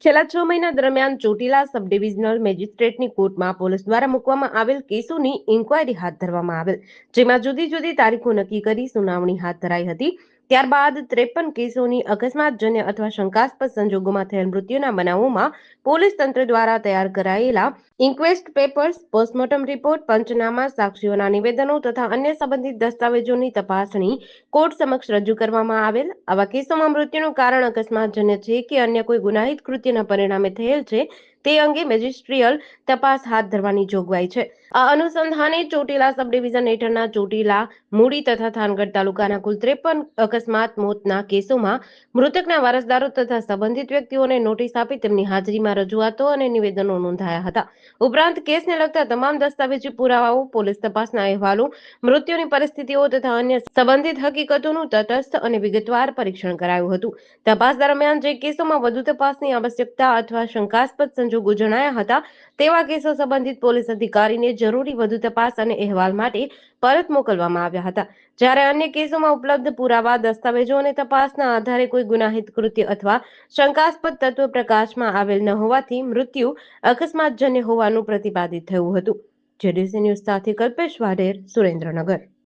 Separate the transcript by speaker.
Speaker 1: છેલ્લા 6 મહિના દરમિયાન ચોટીલા સબ ડિવિઝનલ મેજિસ્ટ્રેટની કોર્ટમાં પોલીસ દ્વારા મૂકવામાં આવેલ કેસોની ઇન્ક્વાયરી હાથ ધરવામાં આવેલ, જેમાં જુદી જુદી તારીખો નક્કી કરી સુનાવણી હાથ ધરાઈ હતી। ત્યારબાદ 53 કેસોની અકસ્માતજન્ય અથવા શંકાસ્પદ સંજોગોમાં થયેલ મૃત્યુના બનાવોમાં પોલીસ તંત્ર દ્વારા તૈયાર કરાયેલા ઇન્ક્વેસ્ટ પેપર્સ, પોસ્ટમોર્ટમ રિપોર્ટ, પંચનામા, સાક્ષીઓના નિવેદનો તથા અન્ય સંબંધિત દસ્તાવેજોની તપાસણી કોર્ટ સમક્ષ રજૂ કરવામાં આવેલ। આવા કેસોમાં મૃત્યુનું કારણ અકસ્માતજન્ય છે કે અન્ય કોઈ ગુનાહિત કૃત્યના પરિણામે થયેલ છે તે અંગે મેજિસ્ટ્રીયલ તપાસ હાથ ધરવાની જોગવાઈ છે। આ અનુસંધાને ચોટીલા સબ ડિવિઝન હેઠળના ચોટીલા, મૂડી તથા થાનગઢ તાલુકાના કુલ 53 અકસ્માત મોતના કેસોમાં મૃતકના વારસદારો તથા સંબંધિત વ્યક્તિઓને નોટિસ આપી તેમની હાજરીમાં રજૂઆતો અને નિવેદનો નોંધાયા હતા। ઉપરાંત કેસને લગતા તમામ દસ્તાવેજી પુરાવાઓ, પોલીસ તપાસના અહેવાલો, મૃત્યુની પરિસ્થિતિઓ તથા અન્ય સંબંધિત હકીકતોનું તટસ્થ અને વિગતવાર પરીક્ષણ કરાયું હતું। તપાસ દરમિયાન જે કેસોમાં વધુ તપાસની આવશ્યકતા અથવા શંકાસ્પદ સંજોગો જણાયા હતા તેવા કેસો સંબંધિત પોલીસ અધિકારીને જરૂરી વધુ તપાસ અને અહેવાલ માટે પરત મોકલવામાં આવ્યા હતા। જ્યારે અન્ય કેસોમાં ઉપલબ્ધ પુરાવા, દસ્તાવેજો અને તપાસના આધારે કોઈ ગુનાહિત કૃત્ય અથવા શંકાસ્પદ તત્વ પ્રકાશમાં આવેલ ન હોવાથી મૃત્યુ અકસ્માતજન્ય હોવાનું પ્રતિપાદિત થયું હતું। જેડીસી ન્યૂઝ સાથે કલ્પેશ વાઢેર, સુરેન્દ્રનગર।